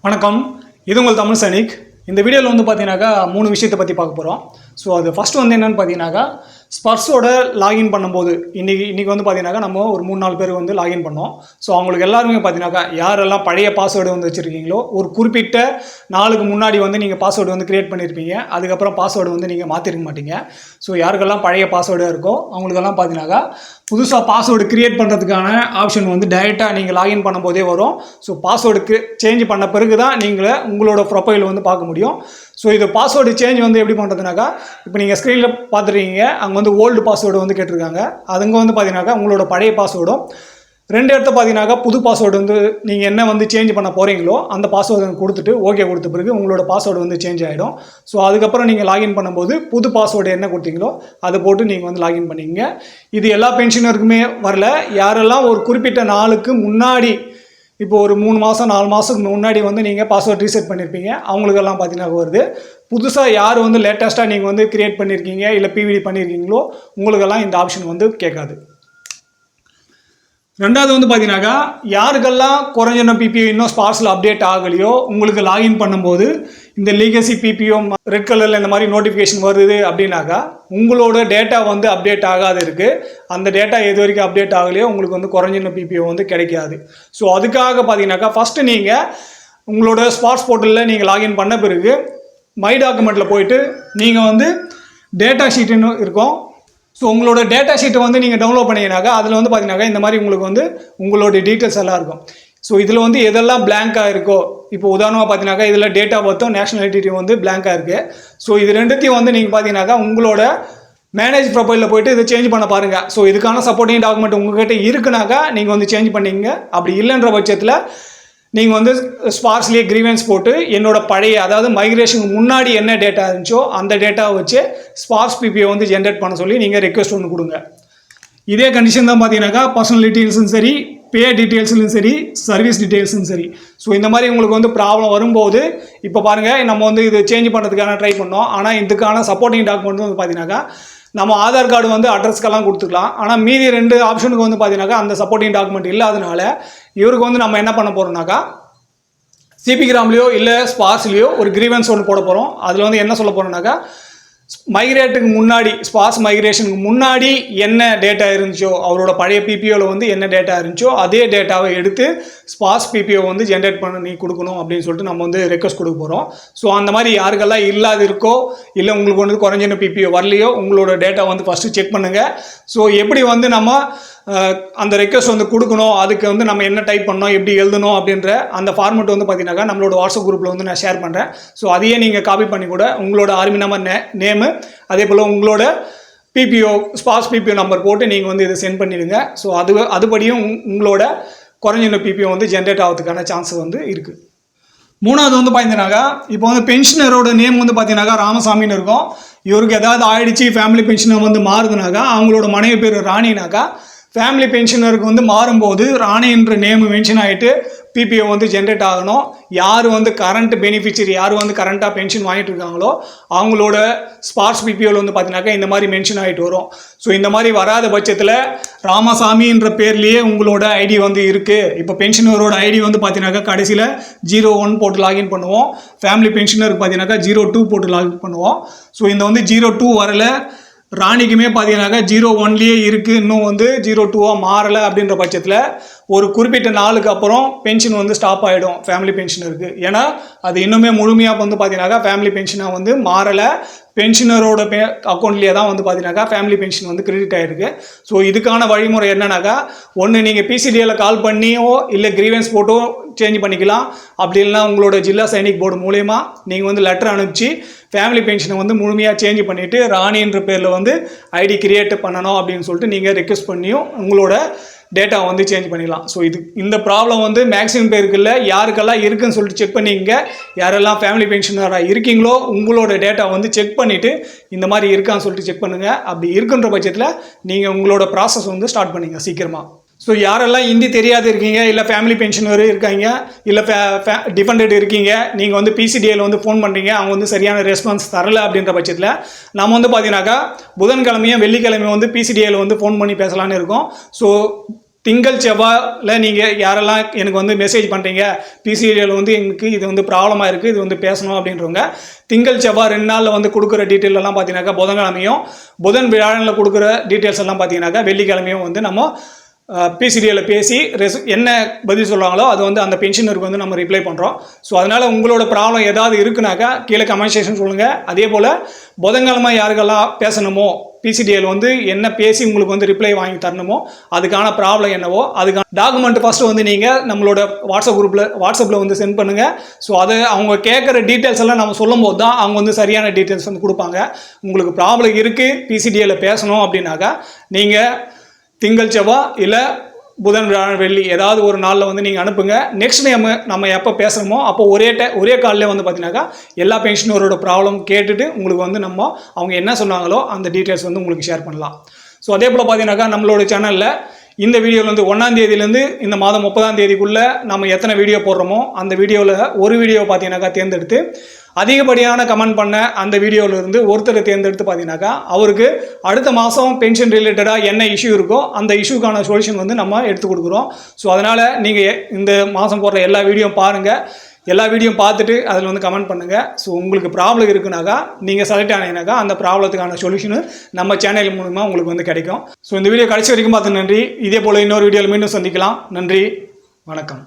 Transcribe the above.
வணக்கம். இது உங்கள் தமிழ் சைனிக். இந்த வீடியோவில் வந்து பார்த்தீங்கன்னாக்கா 3 விஷயத்தை பற்றி பார்க்க போகிறோம். ஸோ அது ஃபஸ்ட்டு வந்து என்னென்னு பார்த்தீங்கன்னாக்கா ஸ்பர்ஸோட லாகின் பண்ணும்போது இன்றைக்கி வந்து பார்த்தீங்கன்னாக்கா நம்ம ஒரு 3-4 பேர் வந்து லாகின் பண்ணோம். ஸோ அவங்களுக்கு எல்லாருமே பார்த்தீங்கன்னாக்கா யாரெல்லாம் பழைய பாஸ்வேர்டு வந்து வச்சுருக்கீங்களோ ஒரு குறிப்பிட்ட நாளுக்கு முன்னாடி வந்து நீங்கள் பாஸ்வேர்டு வந்து க்ரியேட் பண்ணியிருப்பீங்க. அதுக்கப்புறம் பாஸ்வேர்டு வந்து நீங்கள் மாற்றிருக்க மாட்டீங்க. ஸோ யாருக்கெல்லாம் பழைய பாஸ்வேர்டு இருக்கோ அவங்களுக்கெல்லாம் பார்த்தீங்கன்னாக்கா புதுசாக பாஸ்வேர்டு க்ரியேட் பண்ணுறதுக்கான ஆப்ஷன் வந்து டைரெக்டாக நீங்கள் லாகின் பண்ணும்போதே வரும். ஸோ பாஸ்வேர்டுக்கு சேஞ்ச் பண்ண பிறகு தான் நீங்கள் உங்களோட ப்ரொஃபைல் வந்து பார்க்க முடியும். ஸோ இது பாஸ்வேர்டு சேஞ்ச் வந்து எப்படி பண்ணுறதுனாக்கா இப்போ நீங்கள் ஸ்க்ரீனில் பார்த்துருக்கீங்க, அங்கே வந்து ஓல்டு பாஸ்வேர்டு வந்து கேட்டிருக்காங்க. அதுங்க வந்து பார்த்தீங்கன்னாக்கா உங்களோட பழைய பாஸ்வேர்டும் 2 இடத்த பார்த்தீங்கன்னாக்கா புது பாஸ்வேர்டு வந்து நீங்கள் என்ன வந்து சேஞ்ச் பண்ண போகிறீங்களோ அந்த பாஸ்வேர்டு கொடுத்துட்டு ஓகே கொடுத்த பிறகு உங்களோட பாஸ்வேர்டு வந்து சேஞ்ச் ஆகிடும். ஸோ அதுக்கப்புறம் நீங்கள் லாகின் பண்ணும்போது புது பாஸ்வேர்டு என்ன கொடுத்தீங்களோ அதை போட்டு நீங்கள் வந்து லாகின் பண்ணிங்க. இது எல்லா பென்ஷனருக்குமே வரல. யாரெல்லாம் ஒரு குறிப்பிட்ட நாளுக்கு முன்னாடி இப்போ ஒரு 3 மாதம் 4 மாதத்துக்கு முன்னாடி வந்து நீங்கள் பாஸ்வேர்ட் ரீசெட் பண்ணியிருப்பீங்க அவங்களுக்கெல்லாம் பார்த்தீங்கன்னா வருது. புதுசாக யார் வந்து லேட்டஸ்ட்டாக நீங்கள் வந்து க்ரியேட் பண்ணியிருக்கீங்க இல்லை பிவிடி பண்ணியிருக்கீங்களோ உங்களுக்கெல்லாம் இந்த ஆப்ஷன் வந்து கேட்காது. ரெண்டாவது வந்து பார்த்தீங்கன்னாக்கா யாருக்கெல்லாம் குறைஞ்ச பிபிஓ இன்னும் ஸ்பார்ஸில் அப்டேட் ஆகலையோ உங்களுக்கு லாகின் பண்ணும்போது இந்த லீகசி பிபிஓ ரெட் கலரில் இந்த மாதிரி நோட்டிஃபிகேஷன் வருது அப்படின்னாக்கா உங்களோட டேட்டா வந்து அப்டேட் ஆகாது இருக்குது. அந்த டேட்டா எது வரைக்கும் அப்டேட் ஆகலையோ உங்களுக்கு வந்து குறைஞ்ச பிபிஓ வந்து கிடைக்காது. ஸோ அதுக்காக பார்த்தீங்கன்னாக்கா ஃபஸ்ட்டு நீங்கள் உங்களோட ஸ்பார்ட்ஸ் போர்ட்டலில் நீங்கள் லாகின் பண்ண பிறகு மை டாக்குமெண்ட்டில் போயிட்டு நீங்கள் வந்து டேட்டா ஷீட்டுன்னு இருக்கும். ஸோ உங்களோட டேட்டா ஷீட்டை வந்து நீங்கள் டவுன்லோட் பண்ணிங்கனாக்கா அதில் வந்து பார்த்தீங்கன்னாக்கா இந்த மாதிரி உங்களுக்கு வந்து உங்களோட டீட்டெயில்ஸ் எல்லாம் இருக்கும். ஸோ இதில் வந்து எதெல்லாம் பிளாங்காக இருக்கோ இப்போ உதாரணமாக பார்த்தீங்கன்னாக்கா இதில் டேட் ஆஃப் பர்த்தும் நேஷனாலிட்டி வந்து பிளாங்காக இருக்குது. ஸோ இது ரெண்டுத்தையும் வந்து நீங்கள் பார்த்தீங்கன்னாக்கா உங்களோட மேனேஜ் ப்ரொஃபைலில் போய்ட்டு இதை சேஞ்ச் பண்ண பாருங்கள். ஸோ இதுக்கான சப்போர்ட்டிங் டாக்குமெண்ட் உங்கள்கிட்ட இருக்குனாக்கா நீங்கள் வந்து சேஞ்ச் பண்ணிங்க. அப்படி இல்லைன்ற பட்சத்தில் நீங்கள் வந்து ஸ்பார்ஸ்லேயே கிரீவன்ஸ் போட்டு என்னோட பழைய அதாவது மைக்ரேஷனுக்கு முன்னாடி என்ன டேட்டா இருந்துச்சோ அந்த டேட்டாவை வச்சு ஸ்பார்ஸ் பிபிஓ வந்து ஜென்ரேட் பண்ண சொல்லி நீங்கள் ரெக்வெஸ்ட் ஒன்று கொடுங்க. இதே கண்டிஷன் தான் பார்த்தீங்கன்னாக்கா பர்சனல் டீட்டெயில்ஸும் சரி, பே டீட்டெயில்ஸ்லையும் சரி, சர்வீஸ் டீட்டெயில்ஸும் சரி. ஸோ இந்த மாதிரி உங்களுக்கு வந்து ப்ராப்ளம் வரும்போது இப்போ பாருங்கள் நம்ம வந்து இது சேஞ்ச் பண்ணுறதுக்கான ட்ரை பண்ணோம். ஆனால் இதுக்கான சப்போர்ட்டிங் டாக்குமெண்ட் வந்து பார்த்தீங்கன்னாக்கா நம்ம ஆதார் கார்டு வந்து அட்ரஸ்க்கெல்லாம் கொடுத்துக்கலாம். ஆனால் மீதி 2 ஆப்ஷனுக்கு வந்து பார்த்தீங்கன்னாக்கா அந்த சப்போர்ட்டிங் டாக்குமெண்ட் இல்லாதனால இவருக்கு வந்து நம்ம என்ன பண்ண போகிறோம்னாக்கா சிபி கிராம்லேயோ இல்லை ஸ்பார்ஸ்லேயோ ஒரு கிரீவன்ஸ் ஒன்று போட போகிறோம். அதில் வந்து என்ன சொல்ல போகிறோம்னாக்கா மைக்ரேட்டுக்கு முன்னாடி ஸ்பார்ஸ் மைக்ரேஷனுக்கு முன்னாடி என்ன டேட்டா இருந்துச்சோ அவரோட பழைய பிபிஓவில் வந்து என்ன டேட்டா இருந்துச்சோ அதே டேட்டாவை எடுத்து ஸ்பார்ஸ் பிபிஓ வந்து ஜென்ரேட் பண்ணி கொடுக்கணும் அப்படின்னு சொல்லிட்டு நம்ம வந்து ரெக்வஸ்ட் கொடுக்க போகிறோம். ஸோ அந்த மாதிரி யாருக்கெல்லாம் இல்லாது இருக்கோ இல்லை உங்களுக்கு வந்து குறைஞ்சின பிபிஓ வரலையோ உங்களோட டேட்டா வந்து ஃபஸ்ட்டு செக் பண்ணுங்கள். ஸோ எப்படி வந்து நம்ம அந்த ரெக்வஸ்ட் வந்து கொடுக்கணும், அதுக்கு வந்து நம்ம என்ன டைப் பண்ணோம், எப்படி எழுதணும் அப்படின்ற அந்த ஃபார்மெட் வந்து பார்த்தீங்கன்னாக்கா நம்மளோட வாட்ஸ்அப் குரூப்பில் வந்து நான் ஷேர் பண்ணுறேன். ஸோ அதையே நீங்கள் காப்பி பண்ணி கூட உங்களோட ஆர்மி நம்பர் நேமு அதே போல் உங்களோட பிபிஓ ஸ்பார்ஸ் பிபிஓ நம்பர் போட்டு நீங்கள் வந்து இதை சென்ட் பண்ணிடுங்க. ஸோ அதுபடியும் உங்களோட குறைஞ்சின பிபிஓ வந்து ஜென்ரேட் ஆகிறதுக்கான சான்ஸ் வந்து இருக்குது. மூணாவது வந்து பார்த்தீங்கன்னாக்கா இப்போ வந்து பென்ஷனரோட நேம் வந்து பார்த்தீங்கன்னாக்கா ராமசாமின்னு இருக்கும். இவருக்கு ஏதாவது ஆயிடுச்சு ஃபேமிலி பென்ஷனர் வந்து மாறுதுனாக்கா அவங்களோட மனைவி பேர் ராணினாக்கா ஃபேமிலி பென்ஷனருக்கு வந்து மாறும்போது ராணின்ற நேம் மென்ஷன் ஆகிட்டு பிபிஓ வந்து ஜென்ரேட் ஆகணும். யார் வந்து கரண்ட் பெனிஃபிஷரி யார் வந்து கரண்ட்டாக பென்ஷன் வாங்கிட்டு இருக்காங்களோ அவங்களோட ஸ்பார்ஸ் பிபிஓவில் வந்து பார்த்தீங்கன்னாக்கா இந்த மாதிரி மென்ஷன் ஆகிட்டு வரும். ஸோ இந்த மாதிரி வராத பட்சத்தில் ராமசாமின்ற பேர்லேயே உங்களோட ஐடி வந்து இருக்குது. இப்போ பென்ஷனரோட ஐடி வந்து பார்த்தீங்கன்னாக்கா கடைசியில் 01 போட்டு லாகின் பண்ணுவோம். ஃபேமிலி பென்ஷனருக்கு பார்த்தீங்கன்னாக்கா 02 போட்டு லாகின் பண்ணுவோம். ஸோ இந்த வந்து 02 வரல, ராணிக்குமே பார்த்தீங்கன்னாக்கா 01லேயே இருக்குது, இன்னும் வந்து 02 மாறலை அப்படின்ற பட்சத்தில் ஒரு குறிப்பிட்ட நாளுக்கு அப்புறம் பென்ஷன் வந்து ஸ்டாப் ஆகிடும் ஃபேமிலி பென்ஷனருக்கு. ஏன்னா அது இன்னுமே முழுமையாக வந்து பார்த்தீங்கன்னாக்கா ஃபேமிலி பென்ஷனாக வந்து மாறலை. பென்ஷனரோட அக்கௌண்ட்லேயே தான் வந்து பார்த்தீங்கன்னாக்கா ஃபேமிலி பென்ஷன் வந்து கிரெடிட் ஆகிருக்கு. ஸோ இதுக்கான வழிமுறை என்னன்னாக்கா ஒன்று நீங்கள் பிசிடிஎல் கால் பண்ணியோ இல்லை கிரீவன்ஸ் போட்டோ சேஞ்ச் பண்ணிக்கலாம். அப்படி இல்லைனா உங்களோட ஜில்லா சைனிக் போர்டு மூலயமா நீங்கள் வந்து லெட்டர் அனுப்பிச்சு ஃபேமிலி பென்ஷனை வந்து முழுமையாக சேஞ்ச் பண்ணிவிட்டு ராணின்ற பேரில் வந்து ஐடி கிரியேட் பண்ணணும் அப்படின்னு சொல்லிட்டு நீங்கள் ரெக்வெஸ்ட் பண்ணியும் உங்களோட டேட்டா வந்து சேஞ்ச் பண்ணிடலாம். ஸோ இந்த ப்ராப்ளம் வந்து மேக்ஸிமம் பேருக்கு இல்லை, யாருக்கெல்லாம் இருக்குன்னு சொல்லிட்டு செக் பண்ணிங்க. யாரெல்லாம் ஃபேமிலி பென்ஷனராக இருக்கீங்களோ உங்களோட டேட்டா வந்து செக் பண்ணிவிட்டு இந்த மாதிரி இருக்கான்னு சொல்லிட்டு செக் பண்ணுங்கள். அப்படி இருக்குன்ற பட்சத்தில் நீங்கள் உங்களோட ப்ராசஸ் வந்து ஸ்டார்ட் பண்ணுங்கள் சீக்கிரமாக. ஸோ யாரெல்லாம் ஹிந்தி தெரியாது இருக்கீங்க இல்லை ஃபேமிலி பென்ஷனர் இருக்காங்க இல்லை டிபெண்டட் இருக்கீங்க, நீங்கள் வந்து பிசிடிஎல் வந்து ஃபோன் பண்ணுறீங்க, அவங்க வந்து சரியான ரெஸ்பான்ஸ் தரலை அப்படின்ற பட்சத்தில் நம்ம வந்து பார்த்தீங்கன்னாக்கா புதன்கிழமையும் வெள்ளிக்கிழமையும் வந்து பிசிடிஎல் வந்து ஃபோன் பண்ணி பேசலான்னு இருக்கோம். ஸோ திங்கள் செவ்வாயில் நீங்கள் யாரெல்லாம் எனக்கு வந்து மெசேஜ் பண்ணுறீங்க பிசிடிஎல் வந்து எனக்கு இது வந்து ப்ராப்ளமாக இருக்குது இது வந்து பேசணும் அப்படின்றவங்க திங்கள் செவ்வாய் 2 நாளில் வந்து கொடுக்குற டீட்டெயில் எல்லாம் பார்த்தீங்கன்னாக்கா புதன்கிழமையும் புதன் வியாழனில் கொடுக்குற டீட்டெயில்ஸ் எல்லாம் பார்த்தீங்கன்னாக்கா வெள்ளிக்கிழமையும் வந்து நம்ம பிசிடிஎல்ல பேசி என்ன பதில் சொல்கிறாங்களோ அது வந்து அந்த பென்ஷனருக்கு வந்து நம்ம ரிப்ளை பண்ணுறோம். ஸோ அதனால் உங்களோட ப்ராப்ளம் ஏதாவது இருக்குனாக்கா கீழே கமெண்ட் செக்ஷன் சொல்லுங்கள். அதே போல் புதன்கிழமை யாருக்கெல்லாம் பேசணுமோ பிசிடிஎல் வந்து என்ன பேசி உங்களுக்கு வந்து ரிப்ளை வாங்கி தரணுமோ அதுக்கான ப்ராப்ளம் என்னவோ அதுக்கான டாக்குமெண்ட் ஃபஸ்ட்டு வந்து நீங்கள் நம்மளோட வாட்ஸ்அப்பில் வந்து சென்ட் பண்ணுங்கள். ஸோ அதை அவங்க கேட்குற டீட்டெயில்ஸ் எல்லாம் நம்ம சொல்லும் போது தான் அவங்க வந்து சரியான டீட்டெயில்ஸ் வந்து கொடுப்பாங்க. உங்களுக்கு ப்ராப்ளம் இருக்குது பிசிடிஎல்ல பேசணும் அப்படின்னாக்கா நீங்கள் திங்கள் செவ்வாய் இல்லை புதன் வியாழன் வெள்ளி ஏதாவது ஒரு நாளில் வந்து நீங்கள் அனுப்புங்க. நெக்ஸ்ட் நம்ம எப்போ பேசுகிறோமோ அப்போ ஒரே காலில் வந்து பார்த்தீங்கன்னாக்கா எல்லா பென்ஷனரோட ப்ராப்ளம் கேட்டுட்டு உங்களுக்கு வந்து அவங்க என்ன சொன்னாங்களோ அந்த டீட்டெயில்ஸ் வந்து உங்களுக்கு ஷேர் பண்ணலாம். ஸோ அதே போல் பார்த்தீங்கன்னாக்கா நம்மளோட சேனலில் இந்த வீடியோவில் வந்து 1ஆம் தேதியிலேருந்து இந்த மாதம் 30ஆம் தேதிக்குள்ளே நம்ம எத்தனை வீடியோ போடுறோமோ அந்த வீடியோவில் ஒரு வீடியோ பார்த்தீங்கன்னாக்கா தேர்ந்தெடுத்து அதிகப்படியான கமெண்ட் பண்ண அந்த வீடியோவிலிருந்து ஒருத்தரை தேர்ந்தெடுத்து பார்த்தீங்கன்னாக்கா அவருக்கு அடுத்த மாதம் பென்ஷன் ரிலேட்டடாக என்ன இஷ்யூ இருக்கோ அந்த இஷ்யூக்கான சொல்யூஷன் வந்து நம்ம எடுத்து கொடுக்குறோம். ஸோ அதனால் நீங்கள் இந்த மாதம் போடுற எல்லா வீடியோ பாருங்கள். எல்லா வீடியோ பார்த்துட்டு அதில் வந்து கமெண்ட் பண்ணுங்கள். ஸோ உங்களுக்கு ப்ராப்ளம் இருக்குனாக்கா நீங்கள் செலக்ட் ஆனீங்கன்னாக்கா அந்த ப்ராப்ளத்துக்கான சொல்யூஷனு நம்ம சேனல் மூலமாக உங்களுக்கு வந்து கிடைக்கும். ஸோ இந்த வீடியோ கடைசி வரைக்கும் பார்த்து நன்றி. இதே போல் இன்னொரு வீடியோவில் மீண்டும் சந்திக்கலாம். நன்றி, வணக்கம்.